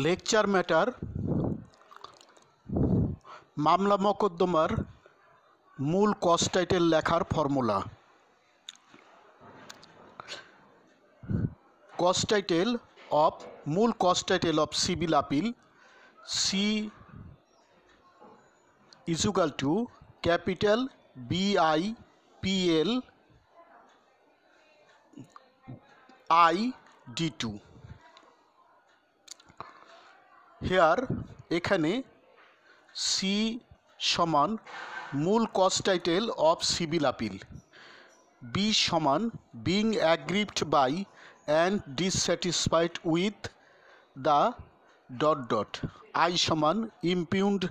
Lecture matter মামলা মকদ্দমার মূল কজ টাইটেল লেখার ফর্মুলা। কজ টাইটেল অফ মূল cause title of civil appeal C equal to capital BIPL ID2 here এখানে সি সমান মূল cause title of civil appeal, B সমান being aggrieved by and dissatisfied with the dot dot, I সমান impugned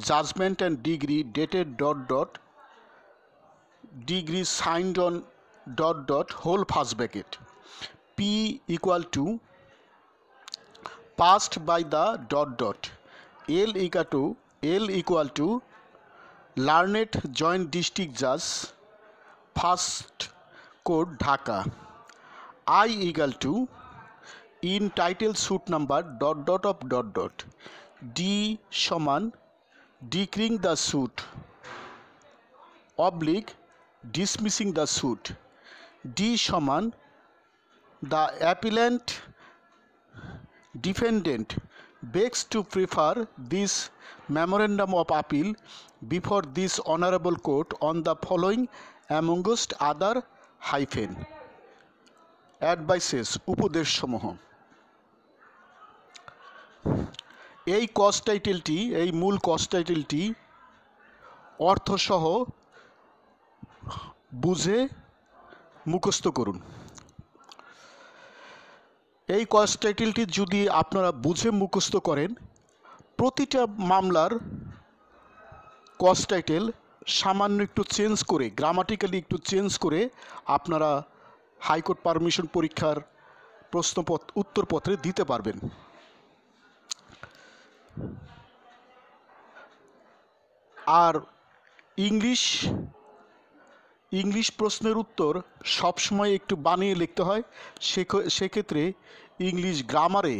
judgment and decree dated dot dot decree signed on dot dot whole first bracket, P equal to passed by the dot dot, L equal to learned joint district judge first court Dhaka, I equal to in title suit number dot dot of dot dot, D সমান declaring the suit oblique dismissing the suit, D সমান the appellant defendant begs to prefer this memorandum of appeal before this honorable court on the following amongst other hyphen advices উপদেশ সমূহ। এই cause টাইটেলটি, এই মূল cause টাইটেলটি অর্থসহ বুঝে মুখস্থ করুন। এই কজ টাইটেলটি যদি আপনারা বুঝে মুখস্থ করেন, প্রতিটা মামলার কজ টাইটেল সামান্য একটু চেঞ্জ করে, গ্রামাটিক্যালি একটু চেঞ্জ করে আপনারা হাইকোর্ট পারমিশন পরীক্ষার উত্তরপত্রে দিতে পারবেন। আর ইংলিশ প্রশ্নের উত্তর সবসময় একটু বানিয়ে লিখতে হয়, সেক্ষেত্রে ইংলিশ গ্রামারে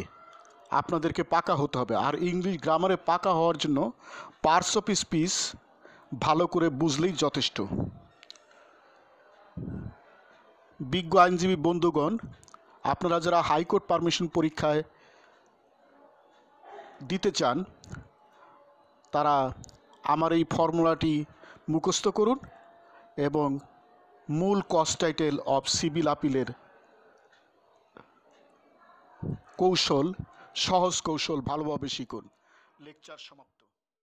আপনাদেরকে পাকা হতে হবে। আর ইংলিশ গ্রামারে পাকা হওয়ার জন্য পার্টস অফ স্পিচ ভালো করে বুঝলেই যথেষ্ট। বিজ্ঞ আইনজীবী বন্ধুগণ, আপনারা যারা হাইকোর্ট পারমিশন পরীক্ষায় দিতে চান তারা আমার এই ফর্মুলাটি মুখস্থ করুন এবং মূল কজ টাইটেল অফ সিভিল আপিলের সহজ কৌশল ভালোভাবে শিখুন। লেকচার সমাপ্ত।